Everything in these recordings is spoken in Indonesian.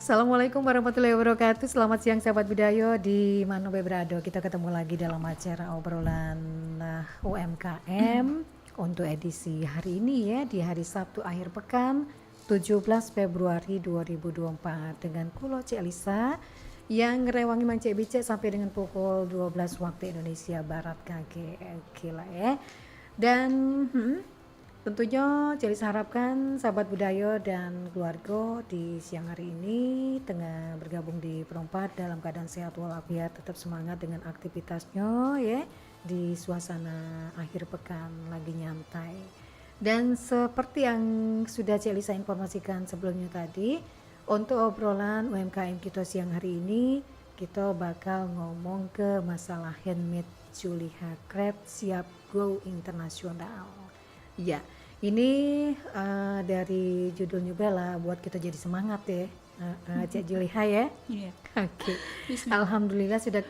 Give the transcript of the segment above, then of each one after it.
Assalamualaikum warahmatullahi wabarakatuh. Selamat siang sahabat Budayo di Mano Bebrado. Kita ketemu lagi dalam acara obrolan UMKM untuk edisi hari ini ya, di hari Sabtu akhir pekan 17 Februari 2024 dengan Kulo Cik Elisa yang ngerewangi Mang Cik Bicek sampai dengan pukul 12 waktu Indonesia Barat KG. Gila ya. Dan tentunya jadi harapkan sahabat budaya dan keluarga di siang hari ini tengah bergabung di Perompat dalam keadaan sehat walafiat, tetap semangat dengan aktivitasnya ya di suasana akhir pekan lagi nyantai. Dan seperti yang sudah Cik Lisa informasikan sebelumnya tadi, untuk obrolan UMKM kita siang hari ini kita bakal ngomong ke masalah handmade Juliha Crepe siap go internasional. Ya, ini dari judulnya Bella buat kita jadi semangat ya, Cik Juliha ya. Iya. Oke. Alhamdulillah sudah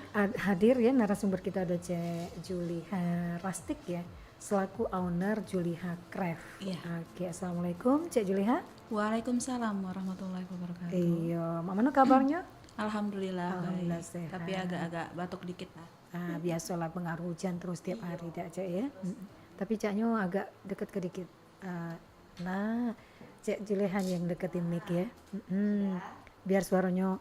hadir ya narasumber kita, ada Cik Juliha Rastik ya, selaku owner Juliha Crepe. Iya. Oke, assalamualaikum Cik Juliha. Waalaikumsalam warahmatullahi wabarakatuh. Iya, mana kabarnya? Alhamdulillah Alhamdulillah baik. sehat. Tapi agak-agak batuk dikit lah. Biasalah pengaruh hujan terus tiap hari dak Cik ya. Tapi Caknya agak dekat ke dikit. Nah, Cik Julehan yang deketin mic ya. Biar suaranya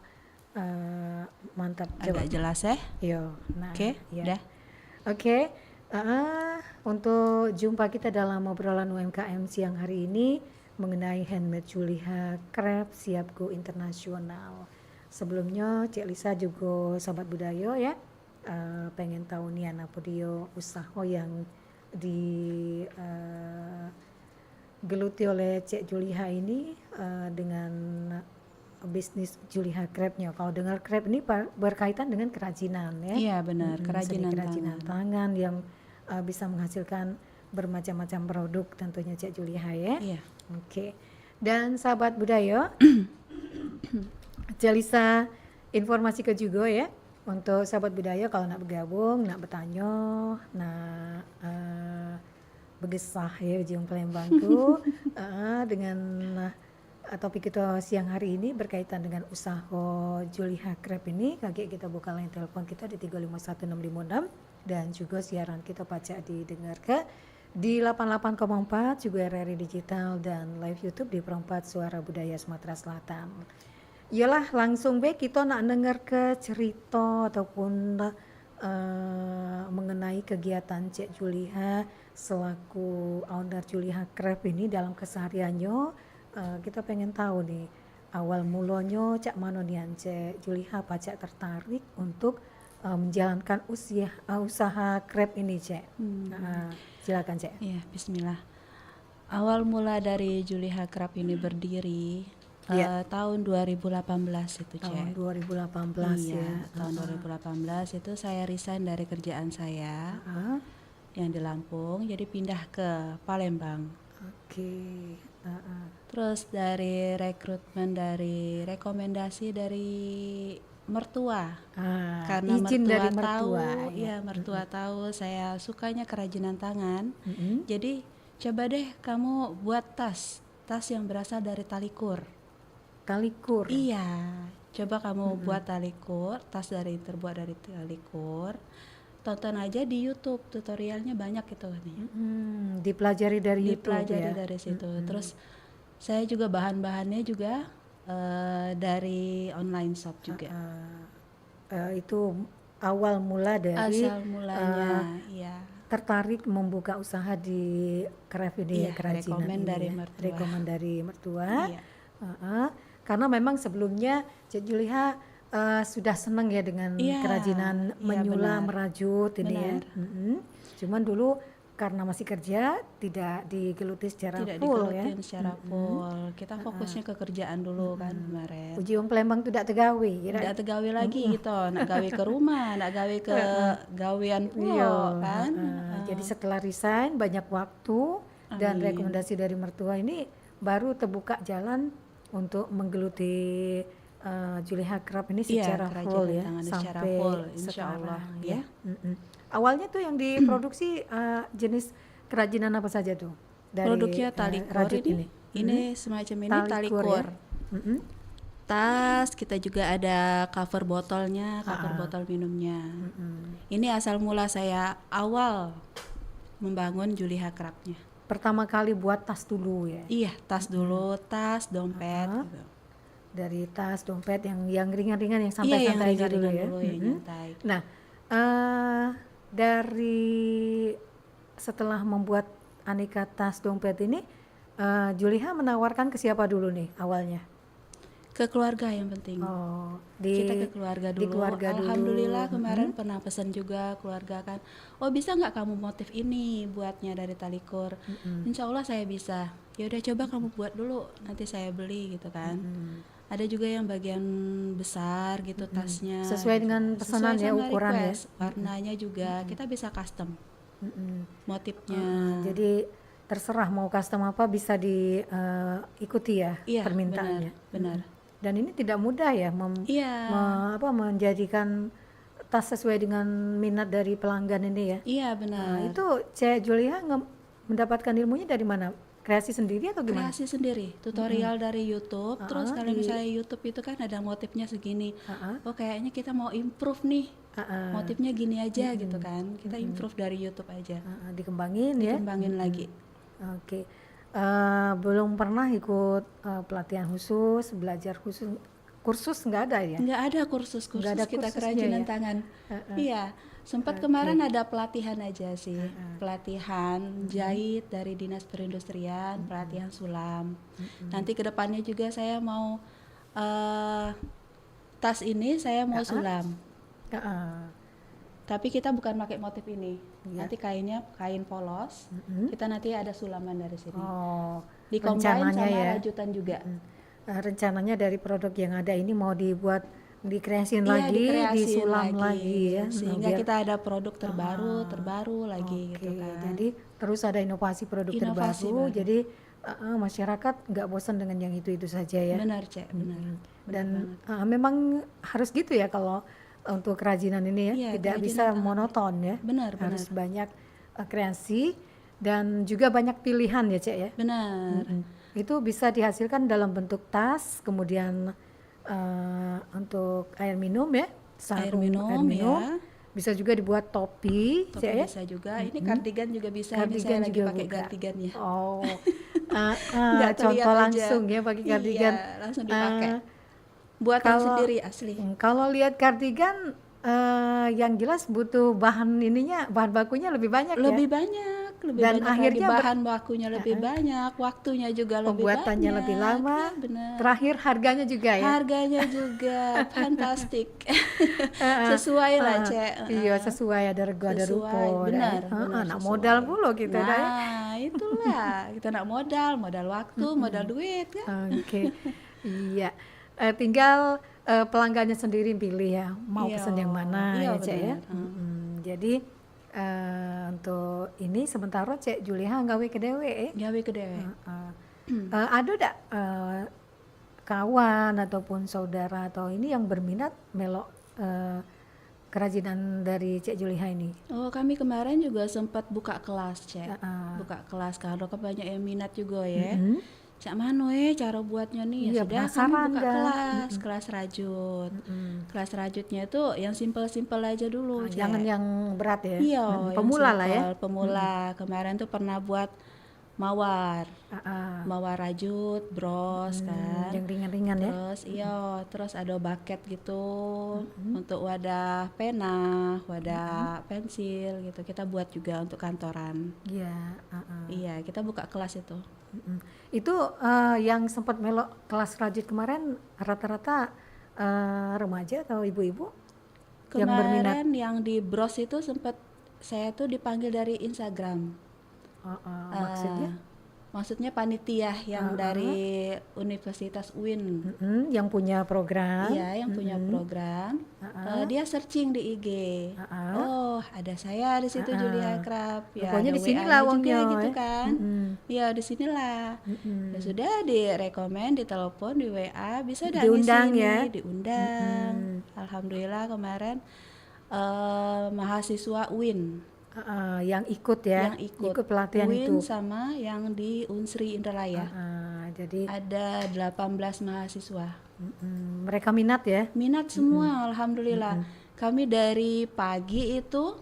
mantap. Agak jelas ya. Yo, nah, Oke, ya. udah. Oke, untuk jumpa kita dalam obrolan UMKM siang hari ini mengenai handmade Juliha Crepe siap go internasional. Sebelumnya Cik Lisa juga sahabat budaya ya, pengen tahu nih apa dia usaha yang digeluti oleh Cik Juliha ini dengan bisnis Juliha Crepe-nya. Kalau dengar crepe ini berkaitan dengan kerajinan ya. Iya benar, kerajinan tangan yang bisa menghasilkan bermacam-macam produk tentunya Cik Juliha ya. Iya. Oke. Dan sahabat budaya, Cik Lisa informasi ke juga ya untuk sahabat budaya kalau nak bergabung, nak bertanya, nak bergesah ya ujung Palembang tuh dengan topik kita siang hari ini berkaitan dengan usaha Juliha Crepe ini. Kakek kita buka line telepon kita di 351656 dan juga siaran kita pacak didengar ke di 88,4 juga RRI Digital dan live YouTube di Perompat Suara Budaya Sumatera Selatan. Yalah langsung be kita nak dengar ke cerita ataupun mengenai kegiatan Cik Juliha selaku owner Juliha Crepe ini dalam kesehariannya. Kita pengen tahu nih awal mulanya cak mano nian Cik Juliha pacak tertarik untuk menjalankan usaha crepe ini Cik. Silakan Cik. Iya, bismillah. Awal mula dari Juliha Crepe ini berdiri tahun 2018 itu Cik. Tahun 2018 iya, ya. Tahun 2018 itu saya resign dari kerjaan saya yang di Lampung, jadi pindah ke Palembang. Oke. Terus dari rekrutmen, dari rekomendasi dari mertua, karena izin mertua dari tahu, mertua, ya mertua tahu saya sukanya kerajinan tangan, Mm-mm. jadi coba deh kamu buat tas yang berasal dari talikur. Talikur. Iya, coba kamu buat talikur, tas terbuat dari talikur. Tonton aja di YouTube, tutorialnya banyak itu nih. Dipelajari dari YouTube Dipelajari ya. dari situ. Terus saya juga bahan-bahannya juga dari online shop juga. Itu awal mula dari Asal mulanya, iya. tertarik membuka usaha di crepe ini ya, Iya, kerajinan rekomen ini dari ya. mertua. Rekomen dari mertua. Iya. Karena memang sebelumnya Cik Juliha sudah senang ya dengan Iya, kerajinan iya, menyulam, benar. merajut ini ya. Benar. Cuman dulu karena masih kerja tidak digeluti secara Tidak full ya. digelutin secara full. Kita fokusnya ke kerjaan dulu kan kemarin. Uji wong Palembang tidak tegawe kira. Tidak tegawe lagi gitu, nak gawe ke rumah, nak gawe ke gawean pulo kan. Jadi setelah resign banyak waktu dan rekomendasi dari mertua ini baru terbuka jalan untuk menggeluti Juliha Crepe ini secara kerajinan full ya tangan sampai secara full, insya sekarang Allah, ya. Awalnya tuh yang diproduksi jenis kerajinan apa saja tuh? Dari Produknya talikur rajut ini semacam ini Talikur talikur. ya? tas, kita juga ada cover botolnya, cover botol minumnya. Ini asal mula saya awal membangun Juliha Craft-nya. Pertama kali buat tas dulu ya. Iya, tas dulu, tas, dompet gitu. Dari tas, dompet yang ringan-ringan, yang Iya, yang santai-santai aja dulu ringan-ringan ya. dulu, yang nyantai. Nah, dari setelah membuat aneka tas dompet ini, Juliha menawarkan ke siapa dulu nih awalnya? Ke keluarga yang penting. Oh, Kita ke keluarga di dulu. keluarga dulu. Alhamdulillah kemarin pernah pesan juga keluarga kan. Oh bisa nggak kamu motif ini buatnya dari talikur? Insya Allah saya bisa. Ya udah coba kamu buat dulu, nanti saya beli gitu kan. Ada juga yang bagian besar gitu tasnya. Sesuai dengan pesanan ya, sama ukuran ya. request. Warnanya juga kita bisa custom motifnya. Jadi terserah mau custom apa bisa diikuti ya Iya, permintaannya. benar. Dan ini tidak mudah ya Iya. menjadikan tas sesuai dengan minat dari pelanggan ini ya. Iya benar. Nah, itu Cek Juliha mendapatkan ilmunya dari mana? Kreasi sendiri atau gimana? Kreasi sendiri, tutorial dari YouTube. Terus kalau misalnya YouTube itu kan ada motifnya segini. Oh kayaknya kita mau improve nih, motifnya gini aja gitu kan. Kita improve dari YouTube aja. Dikembangin ya. Dikembangin lagi. Oke. Belum pernah ikut pelatihan khusus, belajar khusus, kursus nggak ada ya? Nggak ada kursus-kursus Nggak ada kita kursusnya kerajinan ya? tangan. Iya, sempat kemarin ada pelatihan aja sih, pelatihan jahit dari Dinas Perindustrian, pelatihan sulam. Nanti kedepannya juga saya mau tas ini saya mau sulam. Tapi kita bukan pakai motif ini. Nanti kainnya kain polos. Kita nanti ada sulaman dari sini. Oh, Dicombine sama ya. rajutan juga. Rencananya dari produk yang ada ini mau dibuat dikreasin Iya, lagi, dikreasin disulam lagi ya. Sehingga biar- kita ada produk terbaru lagi gitu Oke, kan. jadi terus ada inovasi produk Inovasi terbaru. baru. Jadi masyarakat nggak bosan dengan yang itu saja ya. Benar, Cek, benar. Dan memang harus gitu ya kalau untuk kerajinan ini ya, Iya, tidak kerajinan bisa tangan. monoton ya. Benar, Harus banyak kreasi dan juga banyak pilihan ya, Cek ya. benar. Itu bisa dihasilkan dalam bentuk tas, kemudian untuk air minum ya, sarung Air minum, ya. Bisa juga dibuat topi, Topi Cek ya. bisa juga. Ini kardigan juga bisa. Ini Kardigan saya lagi juga pakai buka. kardigannya. Oh, Nggak terlihat contoh aja. langsung ya pakai kardigan. Iya, langsung dipakai. Buatan kalau- sendiri asli. Kalau lihat kardigan, yang jelas butuh bahan bahan bakunya lebih banyak ya. Lebih banyak, lebih Dan banyak akhirnya lagi bahan bakunya lebih banyak, waktunya juga lebih Pembuatannya banyak. lebih lama. Ya, benar. Terakhir harganya juga ya. Harganya juga fantastik. Sesuai lah, Cek. Iya, sesuai, ada rego, ada Sesuai, rupo. benar, ya. benar, Nak sesuai. modal pula kita dah ya. Nah, itulah. Kita nak modal waktu, modal duit kan. Oke. Iya. Tinggal pelanggannya sendiri pilih ya, mau Iya. pesan yang mana Iya, ya, Cek ya. benar. Jadi untuk ini sementara Cek Juliha gawe kedewe Gawe ke dewe. ada enggak kawan ataupun saudara atau ini yang berminat melok kerajinan dari Cek Juliha ini? Oh, kami kemarin juga sempat buka kelas, Cek. Heeh. Buka kelas karena banyak yang minat juga ya. Mhm. Cak mano cara buatnya nih? Iya, Ya sudah kami penasaran buka dah. kelas rajut. Kelas rajutnya itu yang simpel-simpel aja dulu, Cek. Jangan yang berat ya. Iya, yang Pemula lah ya. simpel, pemula. Kemarin tuh pernah buat mawar, Heeh. mawar rajut, bros kan. Yang ringan-ringan ya. Terus terus ada bucket gitu untuk wadah pena, wadah pensil gitu. Kita buat juga untuk kantoran. Iya, heeh. Iya, kita buka kelas itu. Itu yang sempat melok kelas rajut kemarin rata-rata remaja atau ibu-ibu yang berminat? Kemarin yang di bros itu sempat saya tuh dipanggil dari Instagram. Maksudnya? Maksudnya panitia yang dari Universitas UIN. Yang punya program. Iya, yang punya program. Dia searching di IG. Oh, ada saya di situ Juliha Craft. Ya, Pokoknya ada di sinilah WA-nya juga wongnya, gitu ya. kan. Iya, di sinilah. Ya sudah direkomend, ditelepon, di WA, bisa dah Diundang ngisi ya? ini, diundang. Alhamdulillah kemarin mahasiswa UIN Yang ikut ya, yang ikut pelatihan UIN itu. sama yang di Unsri Indralaya. Jadi Ada 18 mahasiswa. Mereka minat ya? Minat semua, alhamdulillah. Kami dari pagi itu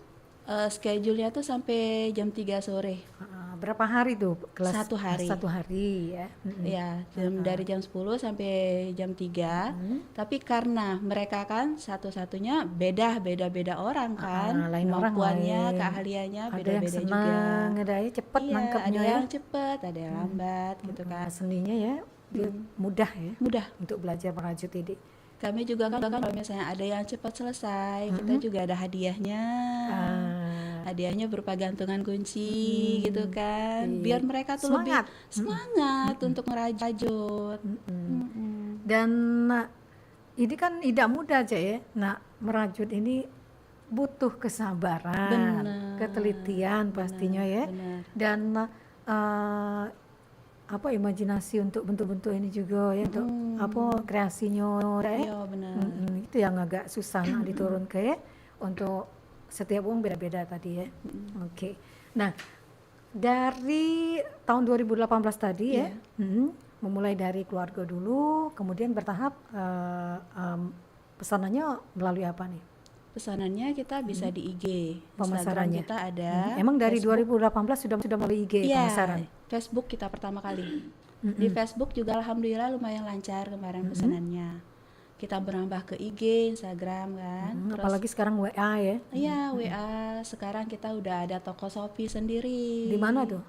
schedule-nya tuh sampai jam 3 sore. Berapa hari tuh kelas? 1 hari. 1 hari ya. Ya, dari jam 10 sampai jam 3. Tapi karena mereka kan satu-satunya beda-beda orang kan. Lain orang Kemampuannya, lain. keahliannya Ada yang beda-beda juga. senang, ada yang cepet Iya, nangkepnya ada ya. yang cepet, ada yang lambat gitu kan. Seninya ya dia mudah ya Mudah. untuk belajar merajut ini. Kami juga kan kalau misalnya ada yang cepat selesai, kita juga ada hadiahnya. Hadiahnya berupa gantungan kunci gitu kan. Biar mereka tuh Semangat. lebih semangat untuk merajut. Dan ini kan tidak mudah aja ya. Nah, merajut ini butuh kesabaran, Benar. ketelitian pastinya ya. Benar. Dan apa imajinasi untuk bentuk-bentuk ini juga ya, untuk apa kreasinya ya. Iya benar. Itu yang agak susah nak diturun ke ya, untuk setiap orang beda-beda tadi ya. Oke. Nah, dari tahun 2018 tadi ya, memulai dari keluarga dulu, kemudian bertahap pesanannya melalui apa nih? Pesanannya kita bisa di IG. Instagram Pemasarannya. kita ada. Emang dari Facebook. 2018 sudah melalui IG Iya, pemasaran? Facebook kita pertama kali. Di Facebook juga alhamdulillah lumayan lancar kemarin pesanannya. Kita berambah ke IG, Instagram kan. Terus Apalagi sekarang WA ya. iya, WA. Sekarang kita udah ada toko Shopee sendiri. Di mana tuh?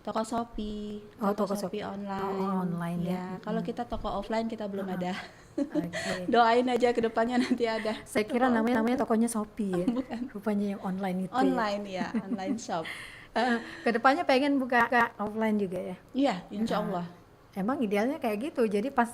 Toko Shopee. Oh, toko Shopee online. Oh, online ya. Kalau kita toko offline kita belum ada. Oke. Doain aja ke depannya nanti ada. Saya kira namanya tokonya Shopee ya. Rupanya yang online itu. Online ya, online shop. Kedepannya pengen buka offline juga ya. Iya, insya Allah. Emang idealnya kayak gitu. Jadi pas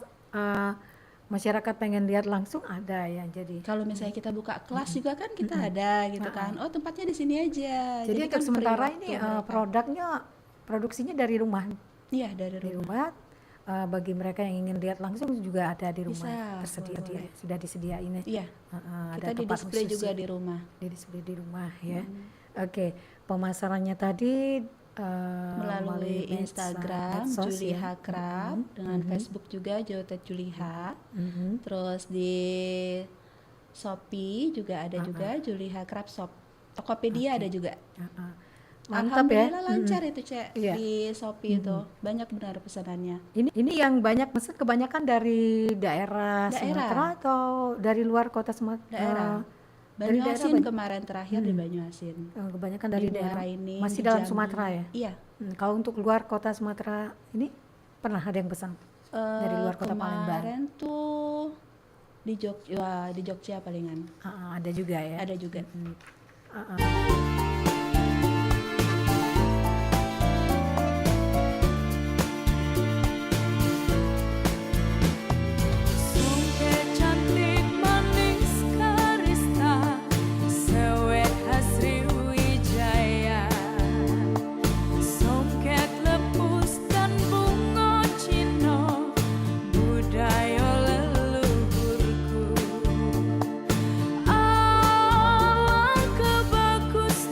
masyarakat pengen lihat langsung ada ya. Jadi Kalau misalnya kita buka kelas juga kan kita ada gitu kan. Oh, tempatnya di sini aja. jadi untuk kan sementara free ini waktu mereka. produksinya dari rumah. Iya, dari Di rumah. rumah. Bagi mereka yang ingin lihat langsung juga ada di rumah. Bisa, Tersedia boleh. sudah disediain ya. Iya. Ada Kita di tempat display khusus juga ya. di rumah. Di display di rumah ya. Oke, pemasarannya tadi Melalui Instagram medsos Juliha ya. Krab, dengan Facebook juga Jotet Juliha. Terus di Shopee juga ada juga Juliha Krab Shop. Tokopedia ada juga. Mantap ya. Alhamdulillah lancar itu Cek. Iya. Di Shopee itu banyak benar pesanannya. Ini yang banyak pesan kebanyakan dari daerah Sumatera atau dari luar kota Sumatera? Daerah. Dari Banyuasin kemarin terakhir di Banyuasin. Kebanyakan dari Di daerah Muaraenim, masih di dalam Jambi. Sumatera ya. Iya. Kalau untuk luar kota Sumatera ini pernah ada yang pesan dari luar kota Palembang? Kemarin tuh di Jogja, di Jogja palingan. Ada juga ya. Ada juga. Sungke cantik manis karista sewet Hasri Wijaya songket lepus dan bunga cino budaya leluhurku alangkah bagus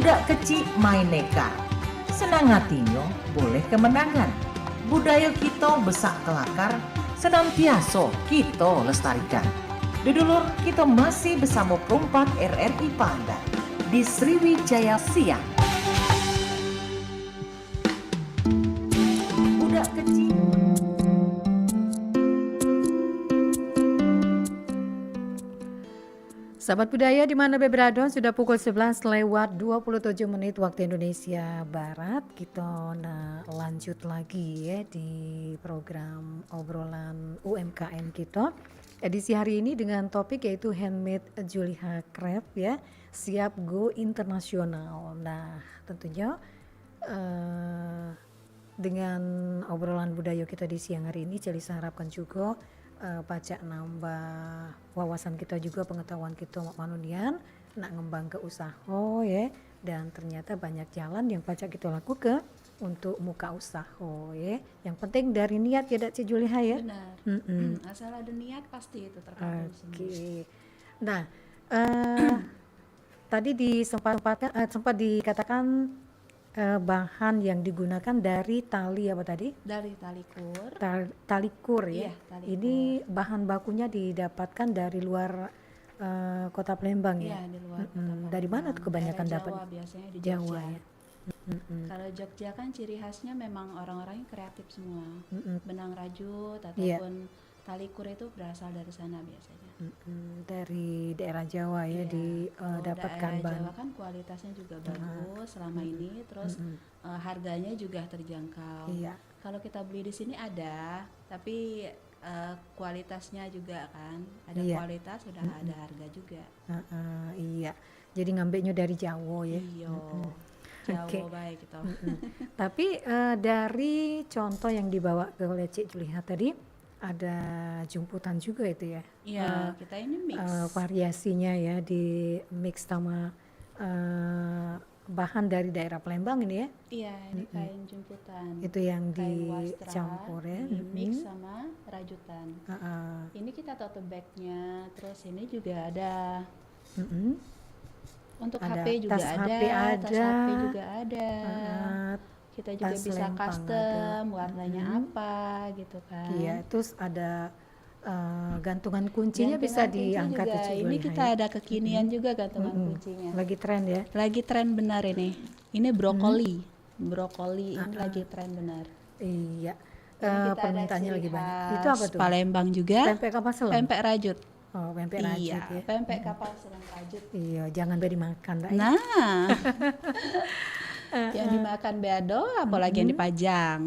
Budak kecil main neka, senang hatinya boleh kemenangan. Budaya kita besak kelakar, senantiasa kita lestarikan. Dudulur, kita masih bersama perompak RRI Pandan di Sriwijaya Siang. Budak kecil. Sahabat budaya di mana berada, sudah pukul 11 lewat 27 menit waktu Indonesia Barat. Kita lanjut lagi ya di program obrolan UMKM kita. Edisi hari ini dengan topik yaitu Handmade Juliha Craft ya, siap go internasional. Nah, tentunya dengan obrolan budaya kita di siang hari ini, Celisa harapkan juga pacak nambah wawasan kita juga, pengetahuan kita manunian nak ngembang ke usaha ya, dan ternyata banyak jalan yang pacak kita lakukan untuk muka usaha ya. Yang penting dari niat ya Dak Ci Juliha ya. Benar. Asal ada niat pasti itu terkabul semua. Oke. Nah, tadi sempat dikatakan bahan yang digunakan dari tali apa tadi? Dari talikur. Talikur ya. Iya, talikur. Ini bahan bakunya didapatkan dari luar kota Palembang ya. Iya, di luar kota Palembang. Dari mana tuh kebanyakan Daerah dapat? Jawa biasanya di Jawa Jogja. ya. Kalau Jogja kan ciri khasnya memang orang-orangnya kreatif semua. Benang rajut Iya. ataupun talikur itu berasal dari sana biasanya. Dari daerah Jawa ya, Iya. Kalau didapatkan daerah bahan. Jawa kan kualitasnya juga bagus selama ini, terus harganya juga terjangkau. Iya. Kalau kita beli di sini ada, tapi kualitasnya juga kan ada, Iya. kualitas sudah ada harga juga. Iya. Jadi ngambilnya dari Jawa ya. Iya, Jawa Oke. baik itu. Tapi dari contoh yang dibawa ke oleh Cik Juliha tadi, ada jumputan juga itu ya. Iya, kita ini mix. Variasinya ya, di mix sama bahan dari daerah Palembang ini ya. Iya, ini kain jemputan. Itu yang Kain wastra, dicampur ya. di mix sama rajutan. Heeh. Ini kita tote bag-nya, terus ini juga ada untuk Ada HP juga tas ada, HP tas ada. HP juga ada. Kita juga Tas bisa lempang custom ada. warnanya apa gitu kan. Iya, terus ada gantungan kuncinya bisa Gantungan kunci diangkat juga. ke Cik Ini Juliha kita ya. ada kekinian juga gantungan kuncinya. Lagi tren ya. Lagi tren benar ini. Ini brokoli. Brokoli ini lagi tren benar. Iya. Ini kita ada Permintaannya ciri lagi banyak. khas Itu apa tuh? Palembang juga. Pempek kapal selam. Pempek rajut. Oh, pempek rajut Iya, ya. pempek kapal selam rajut. Iya, jangan beri makan, Dak, ya. Nah, yang dimakan beado, apalagi yang dipajang.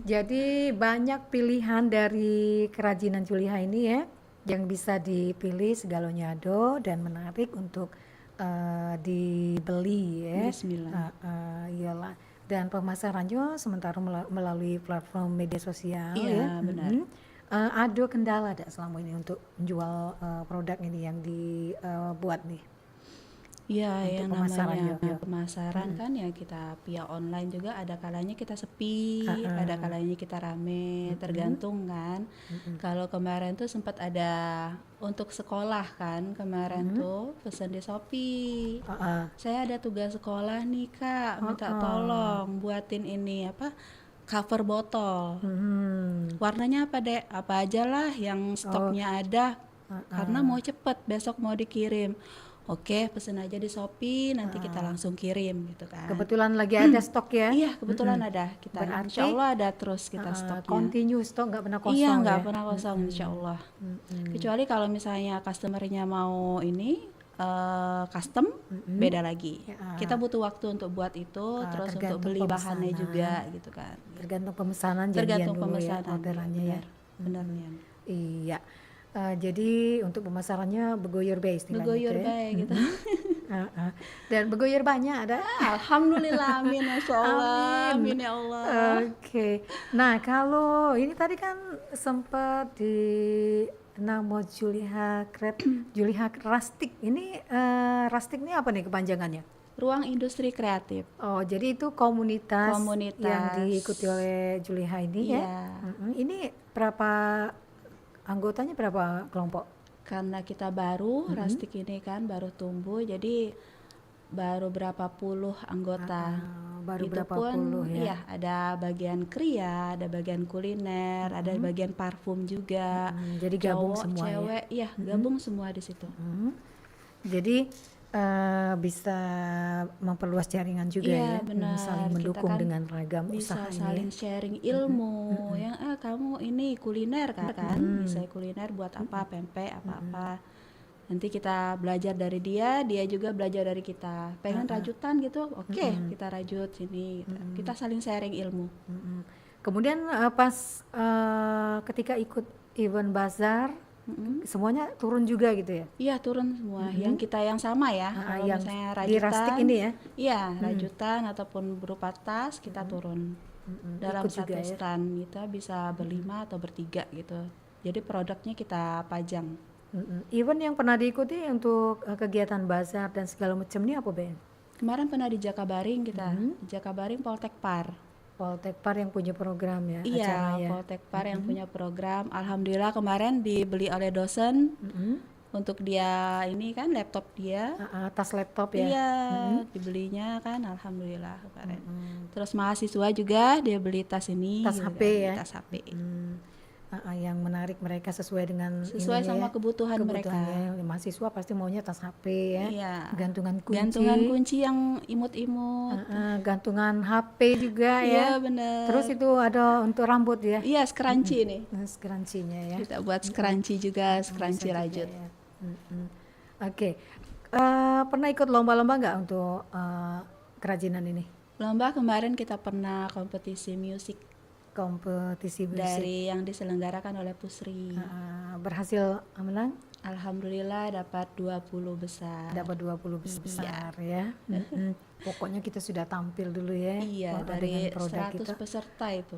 Jadi banyak pilihan dari kerajinan Juliha ini ya, yang bisa dipilih segalanya ada dan menarik untuk dibeli ya. Bismillah. Iyalah. Dan pemasarannya sementara melalui platform media sosial Iya, ya. benar. Ada kendala tidak selama ini untuk menjual produk ini yang dibuat nih? Iya, Untuk yang pemasarannya, namanya ya. pemasaran kan ya kita via online juga ada kalanya kita sepi, ada kalanya kita rame, tergantung kan. Kalau kemarin tuh sempat ada untuk sekolah kan, kemarin tuh pesan di Shopee. Saya ada tugas sekolah nih Kak, minta tolong buatin ini apa? Cover botol. Warnanya apa Dek? Apa aja lah yang stoknya ada. Karena mau cepet, besok mau dikirim. Oke, pesen aja di Shopee, nanti kita langsung kirim gitu kan. Kebetulan lagi ada stok ya? Iya, kebetulan ada. Kita Berarti, insya Allah ada terus kita stoknya. Continue stok, nggak pernah kosong Iya, nggak ya? pernah kosong insya Allah. Kecuali kalau misalnya customernya mau ini custom, beda lagi. Kita butuh waktu untuk buat itu, terus untuk tergantung beli bahannya pemesanan. juga gitu kan. Tergantung pemesanan, janjian Tergantung dulu pemesanan. ya, orderannya ya. Benar Nian. Iya. Jadi untuk pemasarannya begoyor bae istilahnya Begoyor itu ya. baik gitu. Dan begoyor banyak ada. Alhamdulillah, amin, masya Allah, amin ya Allah. Oke. Nah kalau ini tadi kan sempat di nama Juliha Craft, Juliha Rustic. Ini Rustic ini apa nih kepanjangannya? Ruang industri kreatif. Oh jadi itu komunitas, Komunitas. yang diikuti oleh Juliha ini ya? Iya. Ini berapa anggotanya, berapa kelompok? Karena kita baru, Rustic ini kan baru tumbuh, jadi baru berapa puluh anggota. Baru Itu berapa pun puluh ya. iya, ada bagian kria, ada bagian kuliner, ada bagian parfum juga. Jadi gabung Cowok, semua ya. cewek, iya, gabung semua di situ. Jadi bisa memperluas jaringan juga Iya, ya, benar. saling Kita mendukung kan dengan ragam bisa usaha ini. saling sharing ilmu, yang kamu ini kuliner kan, bisa kuliner buat apa, pempek apa-apa. Nanti kita belajar dari dia, dia juga belajar dari kita. Pengen rajutan gitu, oke, kita rajut sini. Gitu. Kita saling sharing ilmu. Mm-mm. Kemudian pas ketika ikut event bazar, semuanya turun juga gitu ya. Iya, turun semua. Yang kita yang sama ya. Kalau yang misalnya di rajutan, Rustic ini ya. Iya, rajutan ataupun berupa tas kita turun. Dalam Ikut juga satu ya. stand kita bisa berlima atau bertiga gitu. Jadi produknya kita pajang. Event yang pernah diikuti untuk kegiatan bazar dan segala macam ini apa Ben? Kemarin pernah di Jakabaring kita, di Jakabaring Poltek Par. Poltekpar yang punya program ya, Iya, acara ya. Poltek Par yang punya program. Alhamdulillah kemarin dibeli oleh dosen untuk dia ini kan laptop dia. Tas laptop ya. Iya, dibelinya kan alhamdulillah kemarin. Terus mahasiswa juga dia beli tas ini, Tas gitu HP kan, ya. tas HP. Yang menarik mereka sesuai dengan Sesuai ininya sama ya, kebutuhan mereka. kebutuhannya. Mahasiswa pasti maunya tas HP ya. Iya. Gantungan kunci. Gantungan kunci yang imut-imut. Gantungan HP juga ya. Iya, bener. Terus itu ada untuk rambut ya. Iya, scrunchie nih. Scrunchie-nya ya. Kita buat scrunchie juga, scrunchie rajut. Ya. Oke. Pernah ikut lomba-lomba nggak untuk kerajinan ini? Lomba kemarin kita pernah kompetisi musik Kompetisi musik. dari yang diselenggarakan oleh Pusri. Berhasil menang? Alhamdulillah dapat 20 besar. Dapat 20 besar ya. Pokoknya kita sudah tampil dulu ya. Iya, dengan dari produk 100 kita. peserta itu.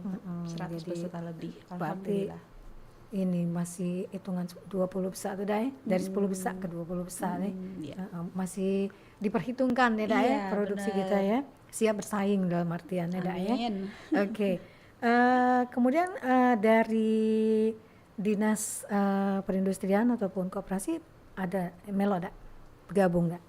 100 jadi peserta lebih. Berarti Alhamdulillah. ini masih hitungan 20 besar tuh Dai. Dari 10 besar ke 20 besar ya. Iya. Masih diperhitungkan ya Dai, Iya, produksi benar. kita ya. Siap bersaing dalam artian ya Dai ya. Amin. Oke. Kemudian dari dinas perindustrian ataupun koperasi ada Melo ada bergabung nggak?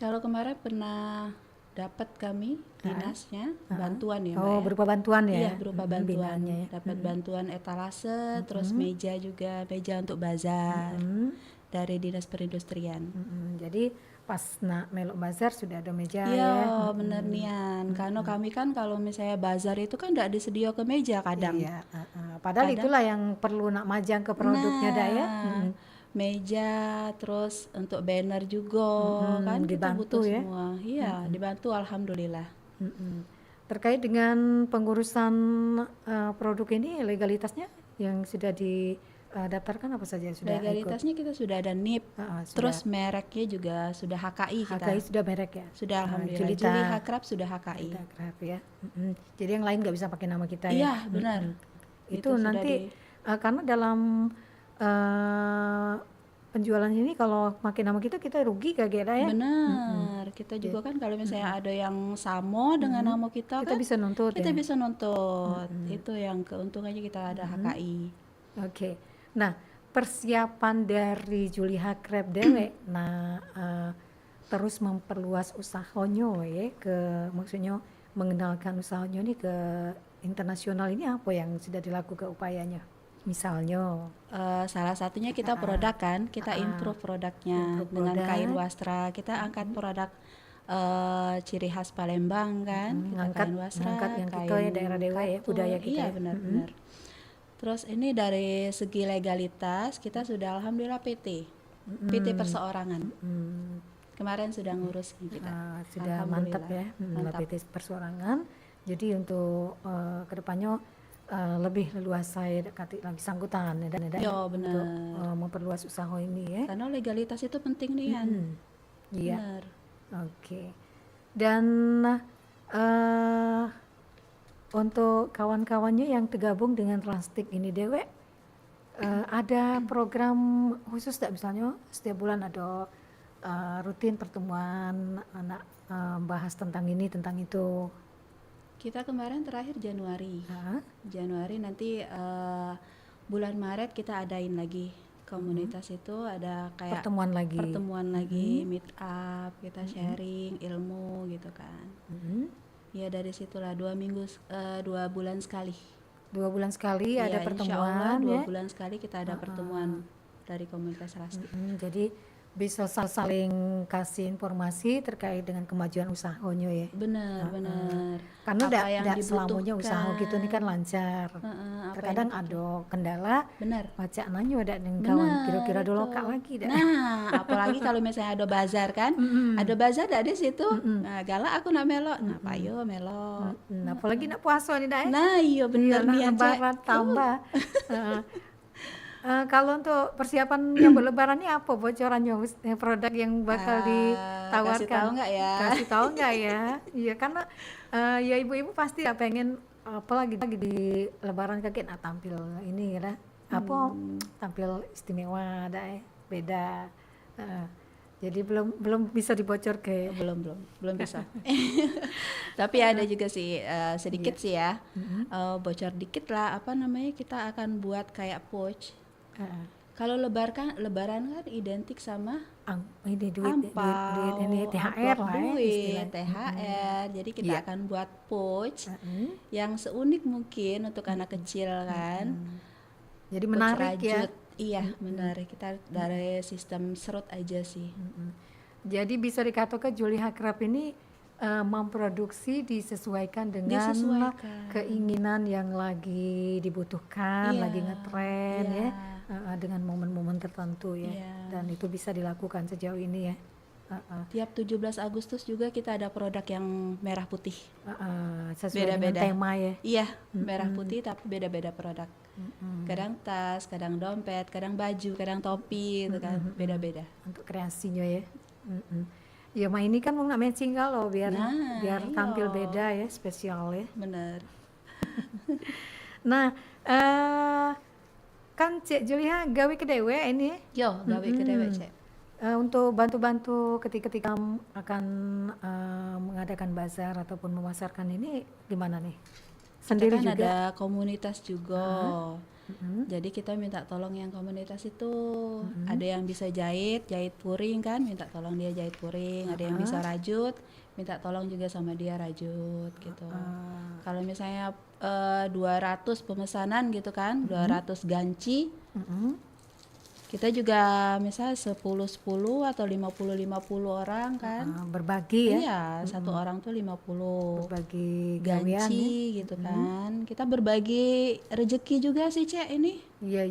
Kalau kemarin pernah dapat kami dinasnya bantuan ya, Mbak Oh ya. berupa bantuan ya? Iya, berupa bantuan. Binaannya ya. Dapat bantuan etalase, terus meja juga, meja untuk bazar dari Dinas Perindustrian. Jadi pas Melo Bazar sudah ada meja Iya, ya. bener Nian. Karena kami kan kalau misalnya bazar itu kan tidak disedia ke meja kadang. Iya, padahal itulah yang perlu nak majang ke produknya Dak ya. Nah, meja, terus untuk banner juga kan kita dibantu butuh ya. semua. Iya, dibantu alhamdulillah. Terkait dengan pengurusan produk ini legalitasnya yang sudah didaftarkan apa saja sudah ikut? Legalitasnya kita sudah ada NIP, Sudah. terus mereknya juga sudah HKI kita. HKI sudah merek ya? Sudah alhamdulillah. Julita. Juli Hakrab sudah HKI. Kita Akrab ya. Jadi yang lain nggak bisa pakai nama kita ya? Iya, benar. Itu sudah nanti karena dalam penjualan ini kalau pakai nama kita rugi kagak ya? Benar. Kita juga kan kalau misalnya ada yang sama dengan nama kita, Kita kan bisa nuntut kita ya? bisa nuntut. Itu yang keuntungannya kita ada HKI. Oke. Nah, persiapan dari Juli Hakrab dewe terus memperluas usahanya ya maksudnya mengenalkan usahanya ini ke internasional ini apa yang sudah dilakukan upayanya? Misalnya Salah satunya kita produk kan, kita improve produknya Improve dengan produk. kain wastra. Kita angkat produk ciri khas Palembang kan, kita ngangkat- kain wastra, ngangkat yang kita ya, daerah dewa ya, katun. budaya kita Iya ya. benar-benar. Terus ini dari segi legalitas kita sudah alhamdulillah PT, PT perseorangan. Kemarin sudah ngurus kita. sudah mantap ya, Mantap. LPT persorangan. Jadi untuk kedepannya lebih leluasa ya lagi sangkutan ya dan Yo, untuk benar. memperluas usaha ini ya. Karena legalitas itu penting nih Yan. Iya. Benar. Oke. Dan untuk kawan-kawannya yang tergabung dengan Rustic ini dewe ada program khusus tak, misalnya setiap bulan ada rutin pertemuan anak bahas tentang ini tentang itu. Kita kemarin terakhir Januari. Hah? Januari nanti bulan Maret kita adain lagi Komunitas itu ada kayak Pertemuan lagi. meet up, kita sharing ilmu gitu kan. Ya dari situlah 2 bulan sekali. 2 bulan sekali Ya, ada insya Allah pertemuan 2 ya. bulan sekali kita ada pertemuan dari komunitas Rastik. Jadi bisa saling kasih informasi terkait dengan kemajuan usahanya ya. Benar. Karena Apa yang tidak selamanya dibutuhkan. usaha gitu nih kan lancar. Apa Terkadang yang ada kendala. Benar. Baca nanya ada dengan kawan Benar, kira-kira dulu itu. kak lagi dah. Nah, apalagi kalau misalnya ada bazar kan, ada bazar dah di situ. Nah, galak aku nak melo, nah payo melo. Apalagi nak puasa nih dah. Nah, iya bener Iyalah, nih Cek. lebaran tambah. Kalau untuk persiapan yang berlebaran ini apa bocorannya produk yang bakal ditawarkan? Kasih tahu nggak ya? Kasih tahu nggak ya? Iya karena ya ibu-ibu pasti ya pengen apalagi lagi di lebaran kakek tampil ini ya apa tampil istimewa ada beda. Jadi belum bisa dibocor ke belum bisa. Tapi ada juga sih sedikit sih ya, bocor dikit lah. Apa namanya, kita akan buat kayak pouch. Kalau lebaran kan identik sama ini duit angpau, ini THR amplop lah ya duit, istilahnya. THR. Jadi kita Iya. akan buat pouch yang seunik mungkin untuk anak kecil kan. Jadi Pouch menarik ya. rajut. Iya, menarik. Kita dari sistem serut aja sih. Jadi bisa dikatakan Julie Hakrab ini memproduksi disesuaikan dengan Disesuaikan. keinginan yang lagi dibutuhkan, Iya, lagi ngetren iya. ya, dengan momen-momen tertentu ya. Iya. Dan itu bisa dilakukan sejauh ini ya. Tiap 17 Agustus juga kita ada produk yang merah putih. Sesuai Beda-beda. dengan tema ya. Iya, merah putih tapi beda-beda produk. Kadang tas, kadang dompet, kadang baju, kadang topi, itu kan beda-beda. Untuk kreasinya ya. Ya mah ini kan mau nggak matching kalau biar Nah, biar iya. tampil beda ya, spesial ya. Bener. Nah, kan Cik Julia gawe ke dewe ini Yo, gawe ke dewek, Cek. untuk bantu-bantu ketika akan mengadakan bazar ataupun memasarkan ini gimana nih? Sendiri Kita kan juga. ada komunitas juga. Jadi kita minta tolong yang komunitas itu. Ada yang bisa jahit puring kan, minta tolong dia jahit puring. Ada yang bisa rajut, minta tolong juga sama dia rajut gitu. Kalau misalnya 200 pemesanan gitu kan, 200 ganci. Kita juga misalnya 10 atau 50 orang kan. Berbagi ya, Iya, satu orang tuh 50 berbagi gawean ya. ganci gitu kan. Kita berbagi rezeki juga sih, Cek, ini. Iya.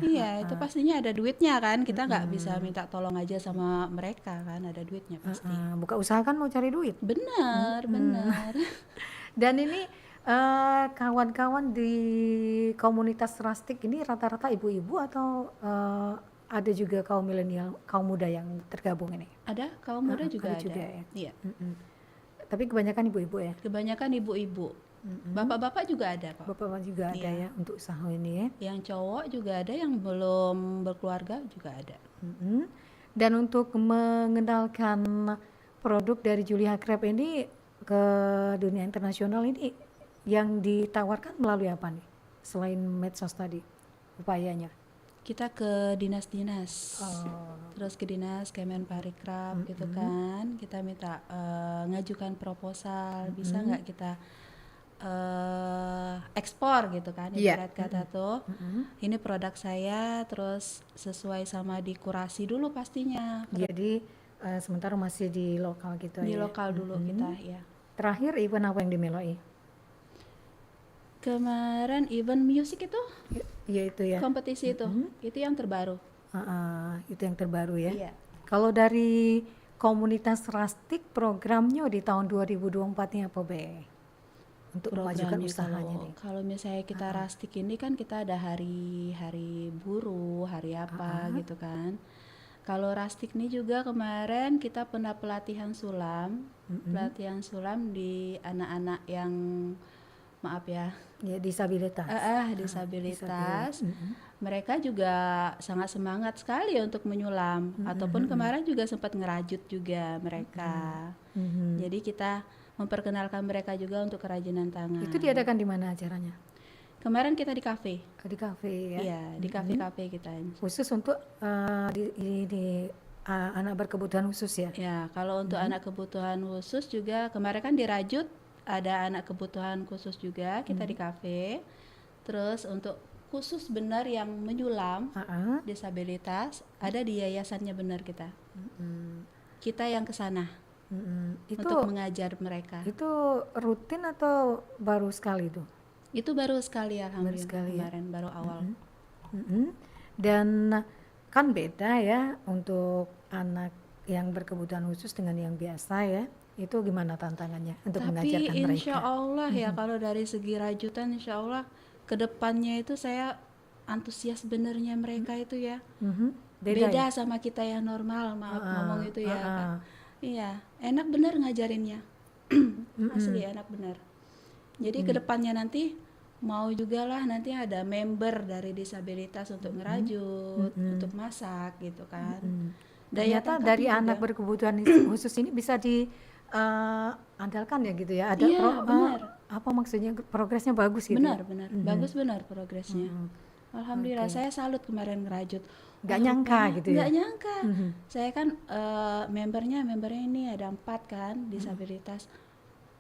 Iya, itu pastinya ada duitnya kan. Kita nggak bisa minta tolong aja sama mereka kan, ada duitnya pasti. Buka usaha kan mau cari duit. Benar. Dan ini kawan-kawan di komunitas Rastik ini rata-rata ibu-ibu atau ada juga kaum milenial, kaum muda yang tergabung ini? Ada kaum muda juga ada ada. juga ya. Iya. Tapi kebanyakan ibu-ibu ya. Kebanyakan ibu-ibu. Bapak-bapak juga ada kok. Bapak juga ada ya untuk usaha ini ya. Yang cowok juga ada, yang belum berkeluarga juga ada. Dan untuk mengenalkan produk dari Julie Hakrab ini ke dunia internasional ini yang ditawarkan melalui apa nih? Selain medsos tadi upayanya. Kita ke dinas-dinas, terus ke dinas Kemenparikrab gitu kan. Kita minta ngajukan proposal, bisa nggak kita ekspor gitu kan, ibarat kata tuh. Ini produk saya, terus sesuai sama dikurasi dulu pastinya. Jadi sementara masih di lokal gitu Di ya. lokal dulu kita ya. Terakhir event apa yang dimeloi? Kemarin event musik itu, Iya itu ya. kompetisi itu yang terbaru. Itu yang terbaru ya. Iya. Kalau dari komunitas Rastik programnya di tahun 2024 ini apa Be? Untuk memajukan Programnya usahanya nih. kalau misalnya kita Rastik ini kan kita ada hari buruh, hari apa gitu kan. Kalau Rastik ini juga kemarin kita pernah pelatihan sulam di anak-anak yang maaf ya, Ya disabilitas. disabilitas. Mereka juga sangat semangat sekali untuk menyulam, ataupun kemarin juga sempat ngerajut juga mereka. Jadi kita memperkenalkan mereka juga untuk kerajinan tangan. Itu diadakan di mana acaranya? Kemarin kita di kafe. Di kafe ya. Iya, di kafe-kafe kita. Khusus untuk anak berkebutuhan khusus ya. Ya, kalau untuk anak kebutuhan khusus juga kemarin kan di Rajut ada anak kebutuhan khusus juga kita di kafe. Terus untuk khusus benar yang menyulam Ah, disabilitas ada di yayasannya benar kita. Kita yang ke sana Itu untuk mengajar mereka. itu rutin atau baru sekali tuh? Itu baru sekali alhamdulillah sekali ya. kemarin baru awal. Dan kan beda ya untuk anak yang berkebutuhan khusus dengan yang biasa ya. Itu gimana tantangannya untuk Tapi mengajarkan mereka? insya Allah ya kalau dari segi rajutan insya Allah kedepannya itu saya antusias benernya mereka itu ya. Beda Beda ya? sama kita yang normal maaf ngomong itu ya Kak. ah. Iya enak bener ngajarinnya. Asli enak bener. Jadi kedepannya nanti mau juga lah nanti ada member dari disabilitas untuk ngerajut, untuk masak gitu kan. Daya Ternyata tangkapnya dari juga. anak berkebutuhan khusus ini bisa diandalkan ya gitu ya. Ada Iya, benar. apa maksudnya progresnya bagus gitu. Benar ya? benar bagus benar progresnya. Alhamdulillah saya salut kemarin ngerajut. Nggak nyangka gitu ya? Nggak nyangka. Saya kan membernya ini ada 4 kan disabilitas.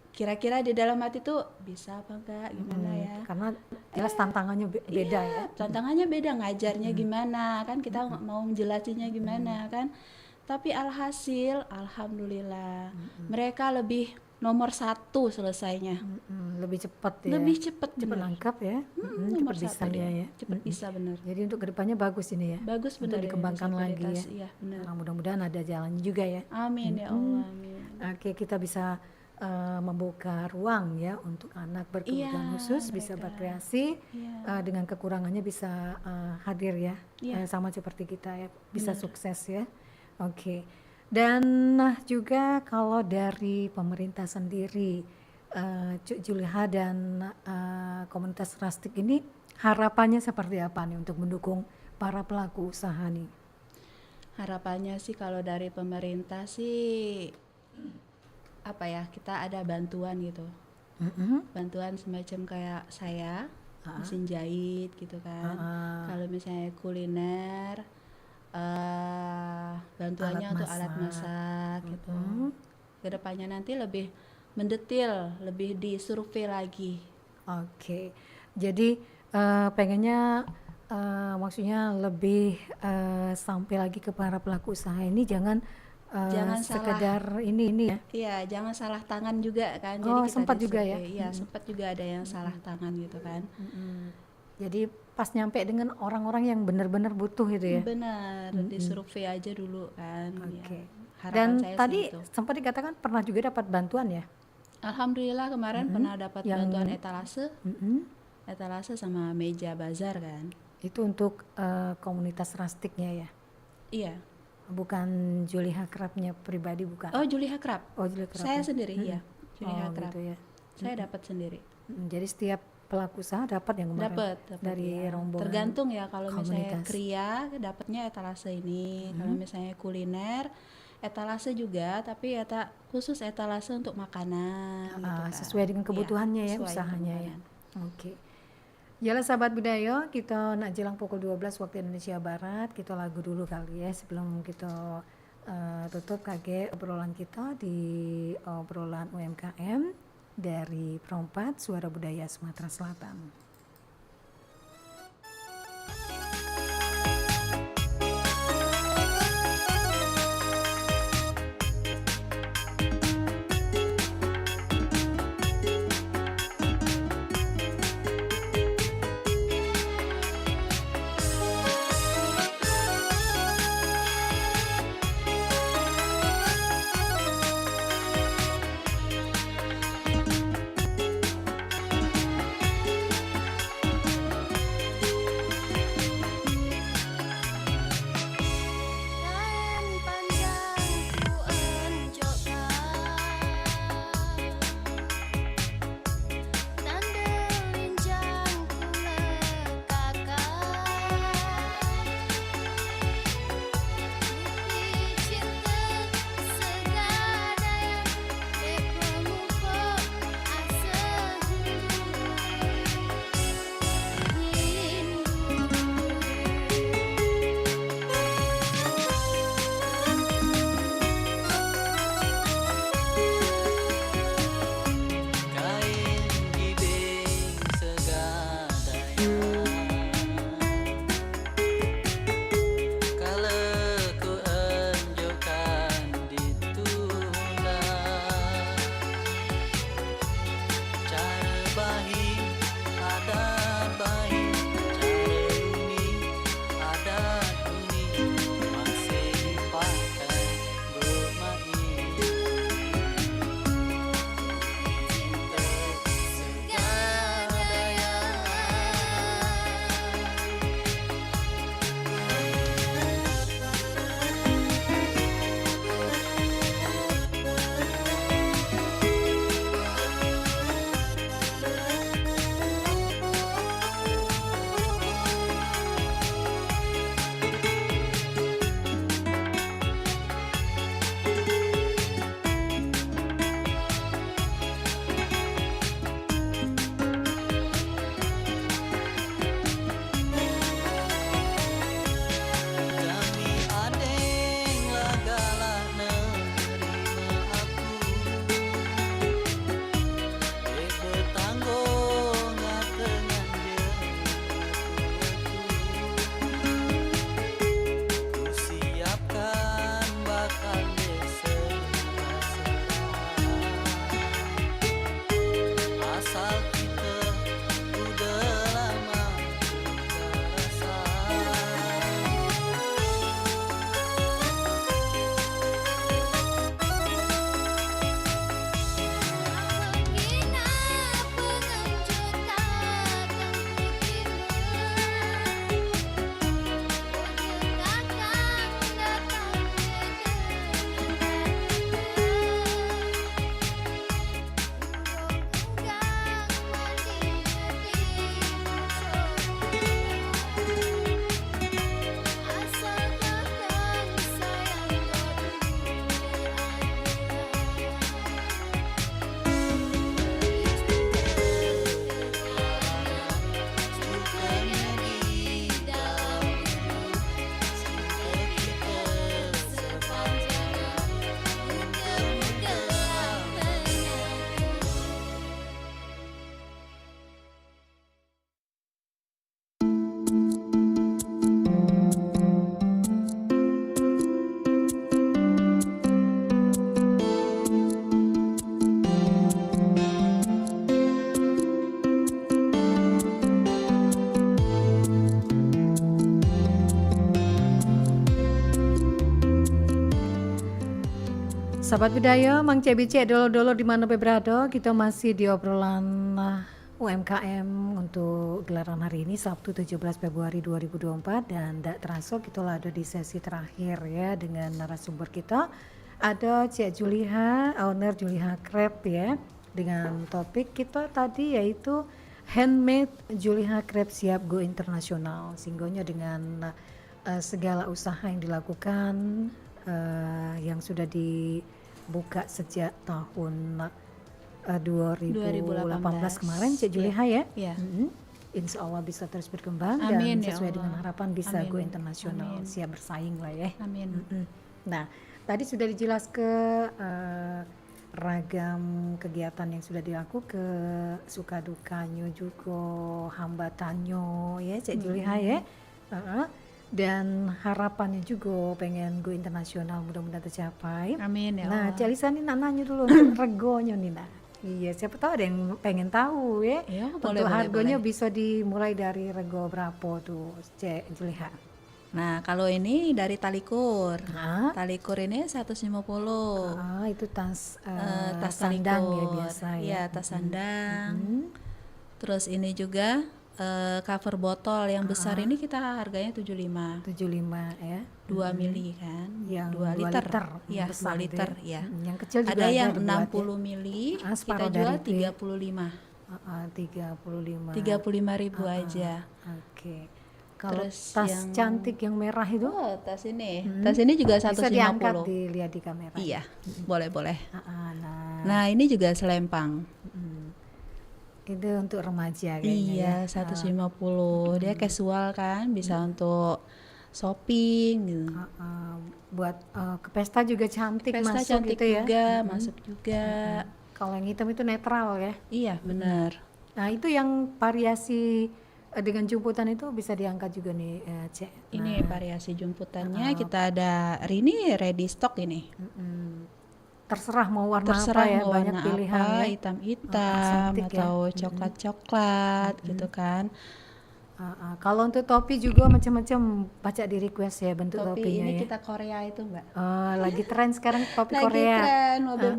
Kira-kira di dalam hati tuh bisa apa enggak gimana ya? Karena jelas tantangannya beda ya. Tantangannya beda ngajarnya gimana kan kita mau menjelasinya gimana kan. Tapi alhasil alhamdulillah mereka lebih nomor 1 selesainya. Lebih cepat ya. Lebih cepat cepat bener. langkap ya. Nomor Cepat 1 bisanya dia. ya. Cepat bisa bener. Jadi untuk kedepannya bagus ini ya. Bagus Untuk bener ya, dikembangkan lagi ya. disabilitas. Iya benar. Nah, mudah-mudahan ada jalan juga ya. Amin ya Allah amin. Oke, kita bisa membuka ruang ya untuk anak berkebutuhan Iya, khusus bisa mereka. berkreasi Iya. dengan kekurangannya bisa hadir ya. Iya. Sama seperti kita ya, bisa sukses ya. Oke. Dan juga kalau dari pemerintah sendiri, Cuk Juliha dan komunitas Rastik ini harapannya seperti apa nih untuk mendukung para pelaku usaha nih? Harapannya sih kalau dari pemerintah sih apa ya kita ada bantuan gitu. Bantuan semacam kayak saya mesin jahit gitu kan. Kalau misalnya kuliner bantuannya Alat untuk masak. alat masak gitu. Kedepannya nanti lebih mendetil, lebih disurvei lagi. Oke, jadi pengennya maksudnya lebih sampai lagi ke para pelaku usaha ini jangan Jangan sekedar ini ya. Iya, jangan salah tangan juga kan. Oh, Jadi kita sempat juga ya? disurvei. Iya, sempat juga ada yang salah tangan gitu kan. Jadi pas nyampe dengan orang-orang yang benar-benar butuh gitu ya. Benar, disurvei aja dulu kan. Ya. Oke. Harapan Dan saya sih tadi gitu. sempat dikatakan pernah juga dapat bantuan ya. Alhamdulillah kemarin pernah dapat Yang- bantuan etalase sama meja bazar kan. Itu untuk komunitas Rastiknya ya. Iya. Bukan Juliha Krabnya pribadi bukan. Oh, Juliha Krab. Oh, Juliha Krab. Saya sendiri, iya. Juliha Oh, Krab. gitu ya. Saya dapat sendiri. Jadi setiap pelaku usaha dapat yang kemarin Dapat dari ya. rombongan. Tergantung ya kalau misalnya komunitas. kria dapatnya etalase ini, kalau misalnya kuliner etalase juga, tapi khusus etalase untuk makanan gitu kan. Sesuai dengan kebutuhannya ya, sesuai usahanya ya. kebutuhan. Oke. Yalah sahabat budaya, kita nak jelang pukul 12 waktu Indonesia Barat, kita lagu dulu kali ya sebelum kita tutup KG obrolan kita di obrolan UMKM dari Perompat Suara Budaya Sumatera Selatan. Sahabat budaya, Mang Cebice dolo-dolo di mana berada, kita masih di obrolan UMKM untuk gelaran hari ini Sabtu 17 Februari 2024 dan tidak terasa kita ada di sesi terakhir ya dengan narasumber kita. Ada Cik Juliha, owner Juliha Crepe ya, dengan topik kita tadi yaitu handmade Juliha Crepe siap go internasional. Singgonya dengan segala usaha yang dilakukan yang sudah dibuka sejak tahun 2018 kemarin Cik Juliha ya. Iya. Insya Allah bisa terus berkembang Amin, dan ya sesuai Allah. dengan harapan bisa Amin. go internasional, Amin. siap bersaing lah ya. Amin. Nah, tadi sudah dijelaskan ragam kegiatan yang sudah dilakukan, ke suka dukanya juga hambatannya ya Cik Juliha ya. Dan harapannya juga pengen go internasional, mudah-mudahan tercapai. Amin ya Nah, Allah. Cik Lisa nih nanya dulu untuk regonya nih nah. Iya, siapa tahu ada yang pengen tahu ya. Ya, Untuk boleh, harganya boleh. bisa dimulai dari rego berapa tuh, Cik Juliha? Nah, kalau ini dari talikur. Hah? Talikur ini 150. Itu tas Tas sandang ya talikur. biasa ya. Iya, tas sandang. Hmm. Terus ini juga cover botol yang besar ini kita harganya 75. 75 ya. 2 mili kan. Yang 2 liter. Iya, besar 2 itu liter ya. Yang kecil juga Ada yang dibuat 60 mili, Ah, kita separuh jual dari itu ya. 35. 35. 35.000 aja. Oke. Kalau Terus tas yang- cantik yang merah itu Oh, tas ini. Tas ini juga bisa diangkat 150. dilihat di kamera. Iya, boleh. Nah, Nah, ini juga selempang. itu untuk remaja kayaknya Iya, ya. 150. Dia casual kan, bisa untuk shopping gitu. Buat ke pesta juga cantik Pesta masuk cantik gitu ya. juga, masuk juga. Kalau yang hitam itu netral ya. Iya, benar. Nah, itu yang variasi dengan jumputan itu bisa diangkat juga nih, Cek. Ini variasi jumputannya kita ada hari ini ready stock ini. Terserah mau warna Terserah apa ya, mau banyak warna pilihan apa, ya. hitam-hitam cantik ya. atau coklat-coklat gitu kan. Kalau untuk topi juga macam-macam, baca di request ya bentuk Topi topinya ini ya. kita Korea itu, Mbak. Lagi tren sekarang topi Lagi Korea. tren mobil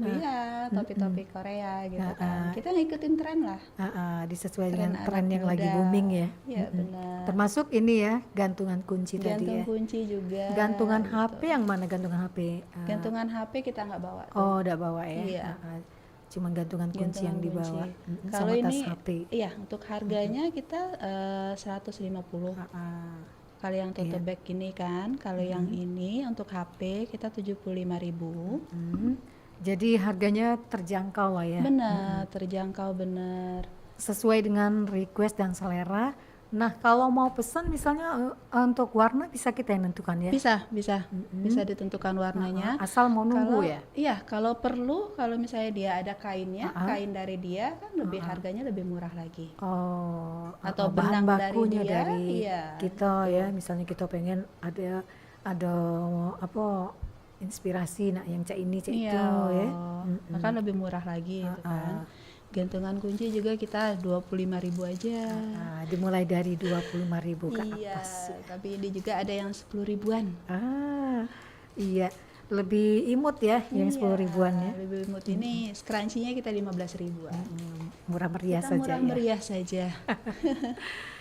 topi-topi Korea gitu kan. Kita ngikutin tren lah. Disesuaikan Tren dengan tren anak yang lagi muda. booming ya. Iya, benar. Termasuk ini ya, gantungan kunci tadi Gantung ya. kunci juga. Gantungan gitu. HP yang mana gantungan HP? Gantungan HP kita nggak bawa tuh. Oh, udah bawa ya. Iya. Cuma gantungan kunci yang Gantungan dibawa. kunci. Sama Kalau tas ini HP. iya, untuk harganya kita 150. Kalau yang tote bag ini kan, kalau yang ini untuk HP kita 75.000. Jadi harganya terjangkau lah ya. Benar, terjangkau benar. Sesuai dengan request dan selera. Nah, kalau mau pesan misalnya untuk warna bisa kita yang tentukan ya. Bisa ditentukan warnanya. Asal mau nunggu Kalau ya. iya, kalau perlu, kalau misalnya dia ada kainnya, kain dari dia kan lebih harganya lebih murah lagi. Oh, Atau bahan benang dari bakunya dia, dari iya, kita ya. Misalnya kita pengen ada apa inspirasi nak yang cak ini cak itu ya. Maka lebih murah lagi gitu kan. Gantungan kunci juga kita 25.000 aja. Dimulai dari 25.000 ke Iya, atas. tapi ini juga ada yang 10 ribuan. Iya, lebih imut ya yang 10 ribuan ya. Lebih imut ini scrunchie-nya kita 15 ribuan. Murah meriah Kita saja murah ya. meriah saja.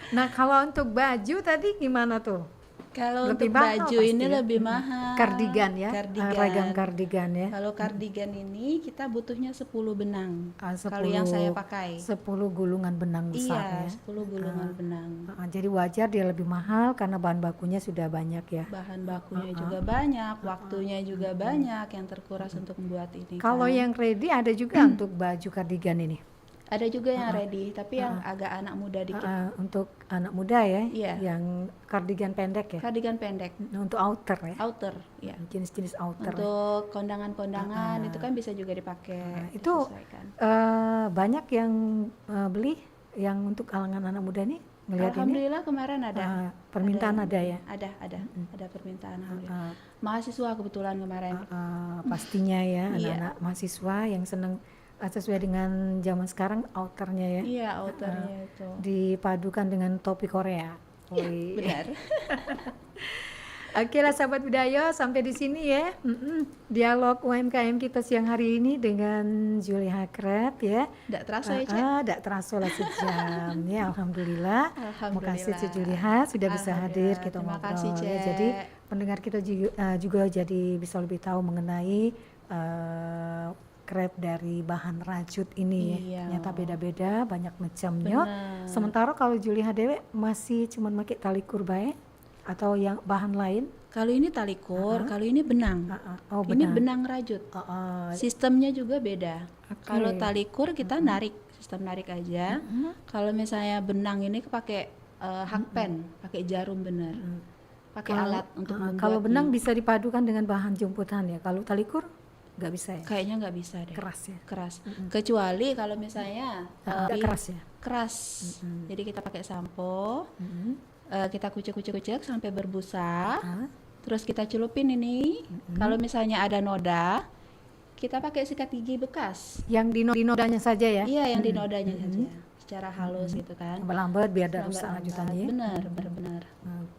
Nah, kalau untuk baju tadi gimana tuh? Kalau Lebih untuk mahal baju pasti ini ya. lebih mahal. Kardigan ya. Kardigan. Ragam kardigan ya. Kalau kardigan ini kita butuhnya 10 benang. 10 Kalau yang saya pakai. 10 gulungan benang besar Iya, ya. 10 gulungan benang. Jadi wajar dia lebih mahal karena bahan bakunya sudah banyak ya. Bahan bakunya juga banyak, waktunya juga banyak yang terkuras untuk membuat ini. Kalau kan. yang ready ada juga untuk baju kardigan ini. Ada juga yang ready, tapi yang agak anak muda dikit. Untuk anak muda ya, Iya. yang kardigan pendek ya. Kardigan pendek, Untuk outer ya. outer, ya. Jenis-jenis outer. Untuk kondangan-kondangan itu kan bisa juga dipakai. Itu disesuaikan. banyak yang beli yang untuk kalangan anak muda nih melihat ini. Alhamdulillah kemarin ada. Permintaan ada ya. Ada permintaan. Alhamdulillah. Mahasiswa kebetulan kemarin. Pastinya ya Iya. anak-anak mahasiswa yang senang sesuai dengan zaman sekarang outernya ya. Iya, outernya itu. Dipadukan dengan topi Korea. Wih. Benar. Oke lah sahabat budaya, sampai di sini ya. Dialog UMKM kita siang hari ini dengan Juleha Krep ya. Nggak terasa ya, Cek? Tidak terasa lah sejam ya, alhamdulillah. Makasih Cik Alhamdulillah. Juleha sudah bisa hadir Alhamdulillah, kita terima ngobrol kasih, ya. Cek. Jadi pendengar kita juga jadi bisa lebih tahu mengenai krep dari bahan rajut ini Iya. ya. Ternyata beda-beda, banyak macamnya. Benar. Sementara kalau Juleha dewe masih cuman pakai tali kurbae atau yang bahan lain. Kalau ini talikur, kalau ini benang. Oh, Ini benang. benang rajut. Oh, Sistemnya juga beda. Oke. Kalau talikur kita narik, sistem narik aja. Kalau misalnya benang ini pakai hakpen, pakai jarum bener. Pakai alat untuk membuatnya. kalau benang bisa dipadukan dengan bahan jemputan ya. Kalau talikur nggak bisa ya. Kayaknya nggak bisa deh. Keras ya. Keras. Kecuali kalau misalnya Agak keras ya. keras. Jadi kita pakai sampo, kita kucek-kucek sampai berbusa. Terus kita celupin ini. Kalau misalnya ada noda, kita pakai sikat gigi bekas. Yang di nodanya saja ya. Iya, yang di nodanya saja, secara halus gitu kan. Lambat biar ada rusak Lambat-lambat. lanjutannya. Benar, benar.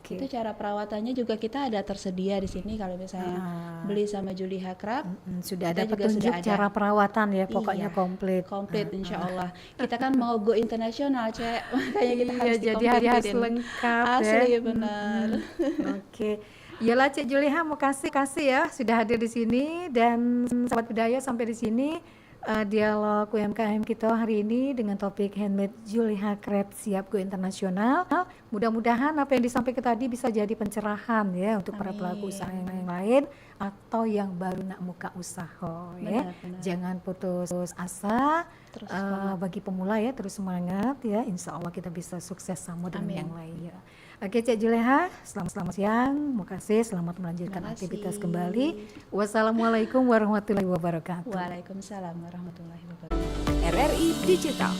Oke. Itu cara perawatannya juga kita ada tersedia di sini kalau misalnya beli sama Juleha Krep. Sudah ada Kita juga petunjuk sudah ada. cara perawatan ya, pokoknya Iya, komplit. komplit insya Allah. Kita kan mau go internasional, Cek. Makanya kita Iya, harus jadi harus dikompletin. lengkap Asli ya. benar. Oke. Iyalah Cik Juleha, mau kasih ya sudah hadir di sini, dan sahabat budaya sampai di sini dialog UMKM kita hari ini dengan topik handmade Juleha Krep siap go internasional. Mudah-mudahan apa yang disampaikan tadi bisa jadi pencerahan ya untuk para pelaku usaha yang lain atau yang baru nak muka usaha ya. Benar. Jangan putus asa. Terus Bagi pemula ya terus semangat ya. Insya Allah kita bisa sukses sama dengan Amin. yang lain ya. Oke Cik Juleha, selamat siang. Makasih, selamat melanjutkan Terima kasih. aktivitas kembali. Wassalamualaikum warahmatullahi wabarakatuh. Waalaikumsalam warahmatullahi wabarakatuh. RRI Digital